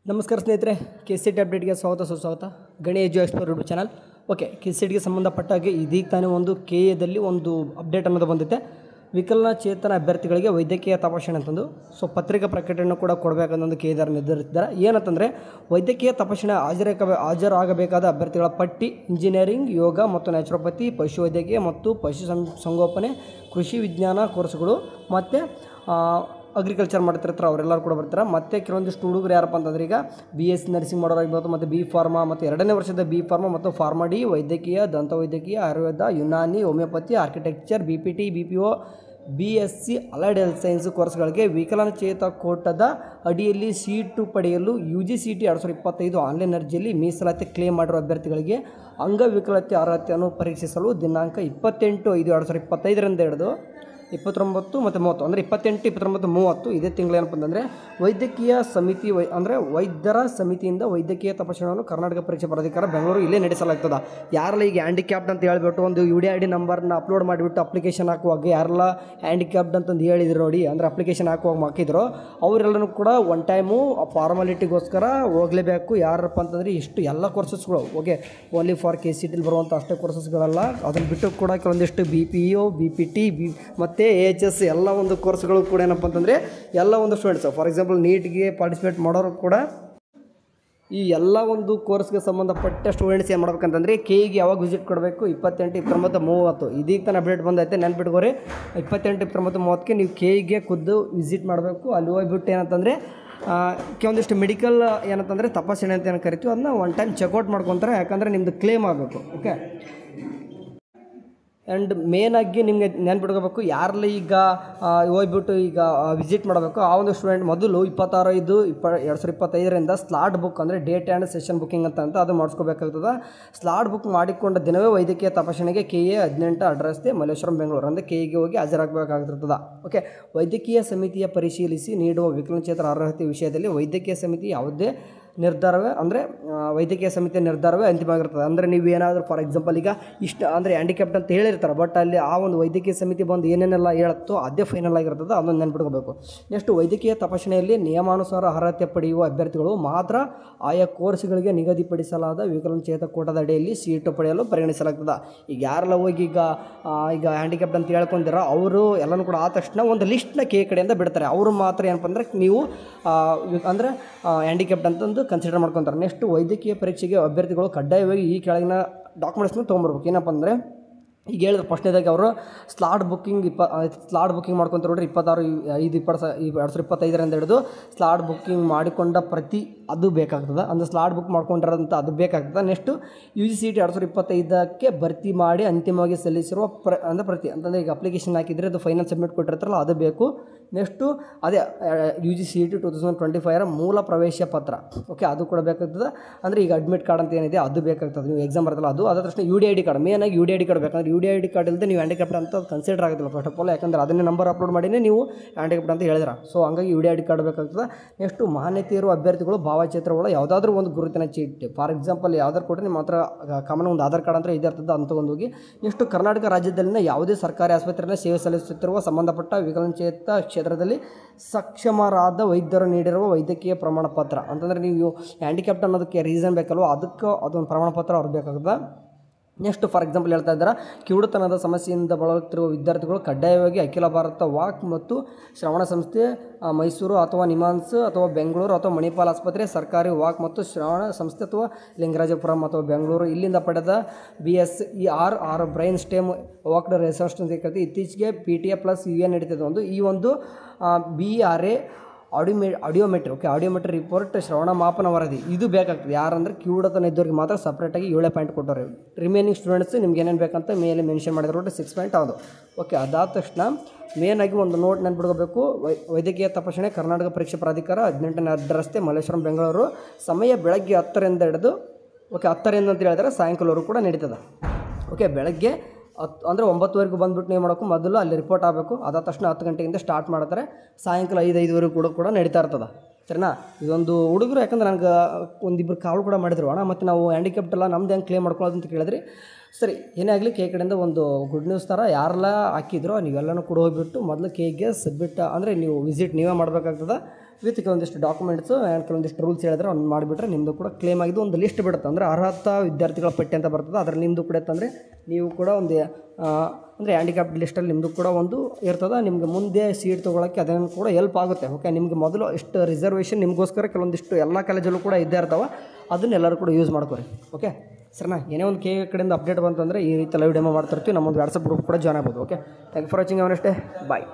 ನಮಸ್ಕಾರ ಸ್ನೇಹಿತರೆ, KCET ಅಪ್ಡೇಟ್ಗೆ ಸ್ವಾಗತ ಸುಸ್ವಾಗತ. ಗಣಿ ಎಜು ಎಕ್ಸ್ಪ್ಲೋರ್ ಯೂಟ್ಯೂಬ್ ಚಾನಲ್. ಓಕೆ, KCETಗೆ ಸಂಬಂಧಪಟ್ಟಾಗೆ ಇದೀಗ ತಾನೇ ಒಂದು KA ಒಂದು ಅಪ್ಡೇಟ್ ಅನ್ನೋದು ಬಂದಿದೆ. ವಿಕಲಚೇತನ ಅಭ್ಯರ್ಥಿಗಳಿಗೆ ವೈದ್ಯಕೀಯ ತಪಾಸಣೆ ಅಂತಂದು ಪತ್ರಿಕಾ ಪ್ರಕಟಣೆ ಕೂಡ ಕೊಡಬೇಕನ್ನೊಂದು KA ನಿರ್ಧರಿಸಿದ್ದಾರೆ. ಏನಂತಂದರೆ, ವೈದ್ಯಕೀಯ ತಪಾಸಣೆ ಹಾಜರಾಗಬೇಕಾದ ಅಭ್ಯರ್ಥಿಗಳ ಪಟ್ಟಿ ಇಂಜಿನಿಯರಿಂಗ್, ಯೋಗ ಮತ್ತು ನ್ಯಾಚುರೋಪತಿ, ಪಶುವೈದ್ಯಕೀಯ ಮತ್ತು ಪಶು ಸಂಗೋಪನೆ, ಕೃಷಿ ವಿಜ್ಞಾನ ಕೋರ್ಸ್ಗಳು ಮತ್ತು ಅಗ್ರಿಕಲ್ಚರ್ ಮಾಡ್ತಿರ್ತಾರೆ ಅವರೆಲ್ಲರೂ ಕೂಡ ಬರ್ತಾರೆ. ಮತ್ತು ಕೆಲವೊಂದಿಷ್ಟು ಹುಡುಗರು ಯಾರಪ್ಪ ಅಂತಂದ್ರೆ ಈಗ BSc ನರ್ಸಿಂಗ್ ಮಾಡೋರಾಗಿರ್ಬೋದು, ಮತ್ತು B ಫಾರ್ಮಾ ಮತ್ತು 2ನೇ ವರ್ಷದ B ಫಾರ್ಮಾ ಮತ್ತು ಫಾರ್ಮಾ ಡಿ, ವೈದ್ಯಕೀಯ, ದಂತವೈದ್ಯಕೀಯ, Ayurveda, Unani, homeopathy, architecture, BPT, BPO, BSc allied health science ಕೋರ್ಸ್ಗಳಿಗೆ ವಿಕಲಚೇತ ಕೋಟದ ಅಡಿಯಲ್ಲಿ ಸೀಟು ಪಡೆಯಲು UGCET 2025 ಆನ್ಲೈನ್ ಅರ್ಜಿಯಲ್ಲಿ ಮೀಸಲಾತಿ ಕ್ಲೇಮ್ ಮಾಡಿರುವ ಅಭ್ಯರ್ಥಿಗಳಿಗೆ ಅಂಗವಿಕಲತೆ ಅರ್ಹತೆಯನ್ನು ಪರೀಕ್ಷಿಸಲು ದಿನಾಂಕ 28/5/2025 ಹಿಡಿದು 29 ಮತ್ತು 30 ಅಂದರೆ 28, 29, 30 ಇದೇ ತಿಂಗಳು ಏನಪ್ಪ ಅಂತಂದರೆ ವೈದ್ಯಕೀಯ ಸಮಿತಿ ಅಂದರೆ ವೈದ್ಯರ ಸಮಿತಿಯಿಂದ ವೈದ್ಯಕೀಯ ತಪಾಸಣೆಯನ್ನು ಕರ್ನಾಟಕ ಪರೀಕ್ಷಾ ಪ್ರಾಧಿಕಾರ ಬೆಂಗಳೂರು ಇಲ್ಲೇ ನಡೆಸಲಾಗ್ತದೆ. ಯಾರೆಲ್ಲ ಈಗ ಹ್ಯಾಂಡಿಕ್ಯಾಪ್ಡ್ ಅಂತ ಹೇಳ್ಬಿಟ್ಟು ಒಂದು UDID ನಂಬರ್ನ ಅಪ್ಲೋಡ್ ಮಾಡಿಬಿಟ್ಟು ಅಪ್ಲಿಕೇಶನ್ ಹಾಕುವಾಗ ಯಾರೆಲ್ಲ ಹ್ಯಾಂಡಿಕ್ಯಾಪ್ಡ್ ಅಂತಂದು ಹೇಳಿದ್ರು ನೋಡಿ, ಅಂದರೆ ಅಪ್ಲಿಕೇಶನ್ ಹಾಕುವಾಗ ಹಾಕಿದ್ರು, ಅವರೆಲ್ಲರೂ ಕೂಡ ಒನ್ ಟೈಮು ಫಾರ್ಮಾಲಿಟಿಗೋಸ್ಕರ ಹೋಗಲೇಬೇಕು. ಯಾರಪ್ಪ ಅಂತಂದರೆ ಇಷ್ಟು ಎಲ್ಲ ಕೋರ್ಸಸ್ಗಳು ಓಕೆ, ಓನ್ಲಿ ಫಾರ್ KCET ಬರುವಂಥ ಅಷ್ಟೇ ಕೋರ್ಸಸ್ಗಳಲ್ಲ, ಅದನ್ನು ಬಿಟ್ಟು ಕೂಡ ಕೆಲವೊಂದಿಷ್ಟು BPO, BPT ಮತ್ತು AHS ಎಲ್ಲ ಒಂದು ಕೋರ್ಸ್ಗಳು ಕೂಡ ಏನಪ್ಪ ಅಂತಂದರೆ ಎಲ್ಲ ಒಂದು ಸ್ಟೂಡೆಂಟ್ಸ್ ಫಾರ್ ಎಕ್ಸಾಂಪಲ್ ನೀಟ್ಗೆ ಪಾರ್ಟಿಸಿಪೇಟ್ ಮಾಡೋರು ಕೂಡ ಈ ಎಲ್ಲ ಒಂದು ಕೋರ್ಸ್ಗೆ ಸಂಬಂಧಪಟ್ಟ ಸ್ಟೂಡೆಂಟ್ಸ್ ಏನು ಮಾಡ್ಬೇಕಂತಂದರೆ KEಗೆ ಯಾವಾಗ ವಿಸಿಟ್ ಕೊಡಬೇಕು? 28, 29, 30 ಇದೀಗ ತಾನು ಅಪ್ಡೇಟ್ ಬಂದೈತೆ, ನೆನ್ಪಿಟ್ಕೋರಿ. 28, 29, 30ಕ್ಕೆ ನೀವು KEಗೆ ಖುದ್ದು ವಿಸಿಟ್ ಮಾಡಬೇಕು. ಅಲ್ಲಿ ಹೋಗ್ಬಿಟ್ಟು ಏನಂತಂದರೆ ಕೆಲವೊಂದಿಷ್ಟು ಮೆಡಿಕಲ್ ಏನಂತಂದರೆ ತಪಾಸಣೆ ಅಂತ ಏನು ಕರಿತೀವಿ, ಅದನ್ನ ಒನ್ ಟೈಮ್ ಚೆಕ್ಔಟ್ ಮಾಡ್ಕೊತಾರೆ. ಯಾಕಂದರೆ ನಿಮ್ಮದು ಕ್ಲೇಮ್ ಆಗಬೇಕು. ಓಕೆ, ಆ್ಯಂಡ್ ಮೇನಾಗಿ ನಿಮಗೆ ನೆನ್ಪಿಟ್ಕೋಬೇಕು, ಯಾರಲ್ಲಿ ಈಗ ಹೋಗ್ಬಿಟ್ಟು ಈಗ ವಿಸಿಟ್ ಮಾಡಬೇಕು ಆ ಒಂದು ಸ್ಟೂಡೆಂಟ್ ಮೊದಲು 26/5/2025 ಸ್ಲಾಟ್ ಬುಕ್ ಅಂದರೆ ಡೇಟ್ ಆ್ಯಂಡ್ ಸೆಷನ್ ಬುಕ್ಕಿಂಗ್ ಅಂತ ಅದು ಮಾಡಿಸ್ಕೋಬೇಕಾಗ್ತದೆ. ಸ್ಲಾಟ್ ಬುಕ್ ಮಾಡಿಕೊಂಡ ದಿನವೇ ವೈದ್ಯಕೀಯ ತಪಾಸಣೆಗೆ KA 18 ಅಡ್ರೆಸ್ ಮಲ್ಲೇಶ್ವರಂ ಬೆಂಗಳೂರು ಅಂದರೆ KEಗೆ ಹೋಗಿ ಹಾಜರಾಗಬೇಕಾಗಿರ್ತದೆ. ಓಕೆ, ವೈದ್ಯಕೀಯ ಸಮಿತಿಯ ಪರಿಶೀಲಿಸಿ ನೀಡುವ ವಿಕಲಚೇತರ ಅರ್ಹತೆ ವಿಷಯದಲ್ಲಿ ವೈದ್ಯಕೀಯ ಸಮಿತಿ ಯಾವುದೇ ನಿರ್ಧಾರವೇ ಅಂದರೆ ವೈದ್ಯಕೀಯ ಸಮಿತಿಯ ನಿರ್ಧಾರವೇ ಅಂತಿಮವಾಗಿರ್ತದೆ. ಅಂದರೆ ನೀವು ಏನಾದರೂ ಫಾರ್ ಎಕ್ಸಾಂಪಲ್ ಈಗ ಇಷ್ಟು ಅಂದರೆ ಹ್ಯಾಂಡಿಕ್ಯಾಪ್ಟ್ ಅಂತ ಹೇಳಿರ್ತಾರೆ, ಬಟ್ ಅಲ್ಲಿ ಆ ಒಂದು ವೈದ್ಯಕೀಯ ಸಮಿತಿ ಬಂದು ಏನೇನೆಲ್ಲ ಹೇಳುತ್ತೋ ಅದೇ ಫೈನಲ್ ಆಗಿರ್ತದೆ, ಅದನ್ನು ನೆನ್ಪಿಟ್ಕೋಬೇಕು. ನೆಕ್ಸ್ಟ್, ವೈದ್ಯಕೀಯ ತಪಾಸಣೆಯಲ್ಲಿ ನಿಯಮಾನುಸಾರ ಅರ್ಹತೆ ಪಡೆಯುವ ಅಭ್ಯರ್ಥಿಗಳು ಮಾತ್ರ ಆಯಾ ಕೋರ್ಸ್ಗಳಿಗೆ ನಿಗದಿಪಡಿಸಲಾದ ವಿಕಲಚೇತ ಕೋಟದ ಅಡಿಯಲ್ಲಿ ಸೀಟು ಪಡೆಯಲು ಪರಿಗಣಿಸಲಾಗ್ತದೆ. ಈಗ ಯಾರೆಲ್ಲ ಹೋಗಿ ಈಗ ಹ್ಯಾಂಡಿಕ್ಯಾಪ್ಟ್ ಅಂತ ಹೇಳ್ಕೊಂಡಿರೋ ಅವರು ಎಲ್ಲನೂ ಕೂಡ ಆದ ತಕ್ಷಣ ಒಂದು ಲಿಸ್ಟ್ನ KE ಕಡೆಯಿಂದ ಬಿಡ್ತಾರೆ. ಅವರು ಮಾತ್ರ ಏನಪ್ಪ ಅಂದರೆ ನೀವು ಅಂದರೆ ಹ್ಯಾಂಡಿಕ್ಯಾಪ್ಟ್ ಅಂತಂದು ಕನ್ಸಿಡರ್ ಮಾಡ್ಕೊತಾರೆ. ನೆಕ್ಸ್ಟ್, ವೈದ್ಯಕೀಯ ಪರೀಕ್ಷೆಗೆ ಅಭ್ಯರ್ಥಿಗಳು ಕಡ್ಡಾಯವಾಗಿ ಈ ಕೆಳಗಿನ ಡಾಕ್ಯುಮೆಂಟ್ಸ್ನ ತೊಗೊಂಬರ್ಬೇಕು. ಏನಪ್ಪ ಅಂದರೆ ಈಗ ಹೇಳಿದ್ರು ಫಸ್ಟ್ನೇದಾಗಿ ಅವರು ಸ್ಲಾಟ್ ಬುಕ್ಕಿಂಗ್ ಮಾಡ್ಕೊತಾರೆ ನೋಡ್ರಿ, 26/5/2025 ಹಿಡಿದು ಸ್ಲಾಟ್ ಬುಕ್ಕಿಂಗ್ ಮಾಡಿಕೊಂಡ ಪ್ರತಿ ಅದು ಬೇಕಾಗ್ತದೆ. ಅಂದರೆ ಸ್ಲಾಟ್ ಬುಕ್ ಮಾಡ್ಕೊಂಡಿರೋಂಥ ಅದು ಬೇಕಾಗ್ತದೆ. ನೆಕ್ಸ್ಟು UGCET 2025ಕ್ಕೆ ಭರ್ತಿ ಮಾಡಿ ಅಂತಿಮವಾಗಿ ಸಲ್ಲಿಸಿರುವ ಪ್ರತಿ ಅಂತಂದರೆ ಈಗ ಅಪ್ಲಿಕೇಶನ್ ಹಾಕಿದರೆ ಅದು ಫೈನಲ್ ಸಬ್ಮಿಟ್ ಕೊಟ್ಟಿರ್ತಾರಲ್ಲ ಅದು ಬೇಕು. ನೆಕ್ಸ್ಟು ಅದೇ UGCET 2025 ಮೂಲ ಪ್ರವೇಶ ಪತ್ರ ಓಕೆ, ಅದು ಕೂಡ ಬೇಕಾಗ್ತದೆ. ಅಂದರೆ ಈಗ ಅಡ್ಮಿಟ್ ಕಾರ್ಡ್ ಅಂತ ಏನಿದೆ ಅದು ಬೇಕಾಗ್ತದೆ, ನೀವು ಎಕ್ಸಾಮ್ ಬರ್ತಲ್ಲ ಅದು. ಅದ್ರ ತಕ್ಷಣ UDID ಕಾರ್ಡ್, ಮೇನಾಗಿ UDID ಕಾರ್ಡ್ ಬೇಕಂದ್ರೆ UDID ಕಾರ್ಡ್ ಇಲ್ಲದೆ ನೀವು ಹ್ಯಾಂಡಿಕ್ಯಾಪ್ಟ್ ಅಂತ ಕನ್ಸಿಡರ್ ಆಗೋದಿಲ್ಲ ಫಸ್ಟ್ ಆಫ್ ಆಲ್. ಯಾಕಂದರೆ ಅದನ್ನೇ ನಂಬರ್ ಅಪ್ಲೋಡ್ ಮಾಡಿನೇ ನೀವು ಹ್ಯಾಂಡಿಕ್ಯಾಪ್ಟ್ ಅಂತ ಹೇಳಿದ್ರೆ, ಸೊ ಹಂಗಾಗಿ UDID ಕಾರ್ಡ್ ಬೇಕಾಗ್ತದೆ. ನೆಕ್ಸ್ಟು ಮಾನ್ಯತೆ ಇರುವ ಅಭ್ಯರ್ಥಿಗಳು ಭಾವಚಿತ್ರಗಳು ಯಾವುದಾದ್ರೂ ಒಂದು ಗುರುತಿನ ಚೀಟಿ ಫಾರ್ ಎಕ್ಸಾಂಪಲ್ ಯಾವ್ದಾರು ಕೊಟ್ಟರೆ ನಿಮ್ಮ ಹತ್ರ ಕಾಮನ್ ಒಂದು ಆಧಾರ್ ಕಾರ್ಡ್ ಅಂತ ಇದಿರ್ತದೆ ಅಂತ ತೊಗೊಂಡೋಗಿ. ನೆಕ್ಸ್ಟು ಕರ್ನಾಟಕ ರಾಜ್ಯದಲ್ಲಿನ ಯಾವುದೇ ಸರ್ಕಾರಿ ಆಸ್ಪತ್ರೆಯಲ್ಲಿ ಸೇವೆ ಸಲ್ಲಿಸುತ್ತಿರುವ ಸಂಬಂಧಪಟ್ಟ ವಿಕಲಚೇತ ಕ್ಷೇತ್ರದಲ್ಲಿ ಸಕ್ಷಮರಾದ ವೈದ್ಯರು ನೀಡಿರುವ ವೈದ್ಯಕೀಯ ಪ್ರಮಾಣ ಪತ್ರ ಅಂತಂದರೆ ನೀವು ಹ್ಯಾಂಡಿಕ್ಯಾಪ್ಟ್ ಅನ್ನೋದಕ್ಕೆ ರೀಸನ್ ಬೇಕಲ್ವ, ಅದಕ್ಕೆ ಅದೊಂದು ಪ್ರಮಾಣ ಪತ್ರ ಅವ್ರಿಗೆ ಬೇಕಾಗ್ತದೆ. ನೆಕ್ಸ್ಟ್, ಫಾರ್ ಎಕ್ಸಾಂಪಲ್ ಹೇಳ್ತಾ ಇದ್ದಾರೆ, ಕಿವುಡುತನದ ಸಮಸ್ಯೆಯಿಂದ ಬಳಲುತ್ತಿರುವ ವಿದ್ಯಾರ್ಥಿಗಳು ಕಡ್ಡಾಯವಾಗಿ ಅಖಿಲ ಭಾರತ ವಾಕ್ ಮತ್ತು ಶ್ರವಣ ಸಂಸ್ಥೆ ಮೈಸೂರು ಅಥವಾ ನಿಮಾನ್ಸ್ ಅಥವಾ ಬೆಂಗಳೂರು ಅಥವಾ ಮಣಿಪಾಲ್ ಆಸ್ಪತ್ರೆ, ಸರ್ಕಾರಿ ವಾಕ್ ಮತ್ತು ಶ್ರವಣ ಸಂಸ್ಥೆ ಅಥವಾ ಲಿಂಗರಾಜಪುರಂ ಅಥವಾ ಬೆಂಗಳೂರು ಇಲ್ಲಿಂದ ಪಡೆದ BSER or brain stem evoked research ಅಂತ ಕರಿತೀವಿ. ಇತ್ತೀಚೆಗೆ PTA ಪ್ಲಸ್ UN ನಡೀತದೆ ಈ ಒಂದು BRA ಆಡಿಯೋಮೆಟ್ರಿ ಓಕೆ, ಆಡಿಯೋಮೆಟ್ರಿ ರಿಪೋರ್ಟ್ ಶ್ರವಣ ಮಾಪನ ವರದಿ ಇದು ಬೇಕಾಗ್ತದೆ. ಯಾರಂದರೆ ಕಿವುಡತನ ಇದ್ದವ್ರಿಗೆ ಮಾತ್ರ ಸಪ್ರೇಟಾಗಿ 7 ಪಾಯಿಂಟ್ ಕೊಟ್ಟವ್ರೆ. ರಿಮೈನಿಂಗ್ ಸ್ಟೂಡೆಂಟ್ಸ್ ನಿಮ್ಗೆ ಏನೇನು ಬೇಕಂತ ಮೇಲೆ ಮೆನ್ಷನ್ ಮಾಡಿದ್ರು 6 ಪಾಯಿಂಟ್ ಅದು ಓಕೆ. ಅದಾದ ತಕ್ಷಣ ಮೇನಾಗಿ ಒಂದು ನೋಟ್ ನೆನ್ಪಿಡ್ಕೋಬೇಕು, ವೈದ್ಯಕೀಯ ತಪಾಸಣೆ ಕರ್ನಾಟಕ ಪರೀಕ್ಷಾ ಪ್ರಾಧಿಕಾರ 18ನೇ ಅಡ್ರೆಸ್ ಮಲ್ಲೇಶ್ವರಂ ಬೆಂಗಳೂರು, ಸಮಯ ಬೆಳಗ್ಗೆ 10ರಿಂದ ಹಿಡಿದು ಓಕೆ 10ರಿಂದ ಅಂತ ಹೇಳಿದ್ರೆ ಸಾಯಂಕಾಲವರೆಗೂ ಕೂಡ ನಡೀತದೆ. ಓಕೆ, ಬೆಳಗ್ಗೆ 10 ಅಂದರೆ 9ವರೆಗೂ ಬಂದುಬಿಟ್ಟು ನೀವು ಮಾಡೋಕ್ಕೂ ಮೊದಲು ಅಲ್ಲಿ ರಿಪೋರ್ಟ್ ಆಗಬೇಕು. ಅದಾದ ತಕ್ಷಣ 10 ಗಂಟೆಯಿಂದ ಸ್ಟಾರ್ಟ್ ಮಾಡ್ತಾರೆ, ಸಾಯಂಕಾಲ 5-5ವರೆಗೂ ಕೂಡ ನಡೀತಾ ಇರ್ತದೆ. ಸರಿನಾ? ಇದೊಂದು ಹುಡುಗರು ಯಾಕಂದ್ರೆ ನನಗೆ ಒಂದಿಬ್ಬರು ಕಾಲ್ ಕೂಡ ಮಾಡಿದ್ರು, ಅಣ್ಣ ಮತ್ತು ನಾವು ಹ್ಯಾಂಡಿಕ್ಯಾಪ್ಟ್ ಎಲ್ಲ ನಮ್ದು ಹೆಂಗೆ ಕ್ಲೇಮ್ ಮಾಡ್ಕೊಳ್ಳೋದು ಅಂತ ಕೇಳಿದ್ರಿ. ಸರಿ, ಏನೇ ಆಗಲಿ KE ಕಡೆಯಿಂದ ಒಂದು ಗುಡ್ ನ್ಯೂಸ್ ಥರ ಯಾರೆಲ್ಲ ಹಾಕಿದ್ರೋ ನೀವೆಲ್ಲನೂ ಕೂಡ ಹೋಗಿಬಿಟ್ಟು ಮೊದಲು KEಗೆ ಸಬ್ಮಿಟ್ ಅಂದರೆ ನೀವು ವಿಸಿಟ್ ನೀವೇ ಮಾಡಬೇಕಾಗ್ತದೆ. ವಿತ್ ಕೆಲವೊಂದಿಷ್ಟು ಡಾಕ್ಯುಮೆಂಟ್ಸು ಆ್ಯಂಡ್ ಕೆಲವೊಂದಿಷ್ಟು ರೂಲ್ಸ್ ಹೇಳಿದ್ರೆ ಅವ್ನು ಮಾಡಿಬಿಟ್ರೆ ನಿಮ್ಮದು ಕೂಡ ಕ್ಲೇಮ್ ಆಗಿದ್ದು ಒಂದು ಲಿಸ್ಟ್ ಬಿಡುತ್ತೆ. ಅಂದರೆ ಅರ್ಹತಾ ವಿದ್ಯಾರ್ಥಿಗಳ ಪಟ್ಟಿ ಅಂತ ಬರ್ತದೆ, ಅದರಲ್ಲಿ ನಿಮ್ಮದು ಕೂಡ ಇತ್ತಂದರೆ ನೀವು ಕೂಡ ಒಂದು ಅಂದರೆ ಹ್ಯಾಂಡಿಕ್ಯಾಪ್ಡ್ ಲಿಸ್ಟಲ್ಲಿ ನಿಮ್ಮದು ಕೂಡ ಒಂದು ಇರ್ತದೆ. ನಿಮಗೆ ಮುಂದೆ ಸೀಟ್ ತೊಗೊಳಕ್ಕೆ ಅದನ್ನು ಕೂಡ ಹೆಲ್ಪ್ ಆಗುತ್ತೆ. ಓಕೆ, ನಿಮಗೆ ಮೊದಲು ಇಷ್ಟು ರಿಸರ್ವೇಷನ್ ನಿಮಗೋಸ್ಕರ ಕೆಲವೊಂದಿಷ್ಟು ಎಲ್ಲ ಕಾಲೇಜಲ್ಲೂ ಕೂಡ ಇದ್ದೇ ಇರ್ತಾವೆ, ಅದನ್ನೆಲ್ಲರೂ ಕೂಡ ಯೂಸ್ ಮಾಡ್ಕೊರಿ. ಓಕೆ ಸರ್ನಾ, ಏನೇ ಒಂದು ಕಡೆಯಿಂದ ಅಪ್ಡೇಟ್ ಬಂತಂದರೆ ಈ ರೀತಿ ಲೈವ್ ಡೆಮೋ ಮಾಡ್ತಿರ್ತೀವಿ. ನಮ್ಮೊಂದು ವಾಟ್ಸಪ್ ಗ್ರೂಪ್ ಕೂಡ ಜಾಯ್ನ್ ಆಗ್ಬೋದು. Okay, thank you for watching. ಅವನಷ್ಟೇ ಬಾಯ್.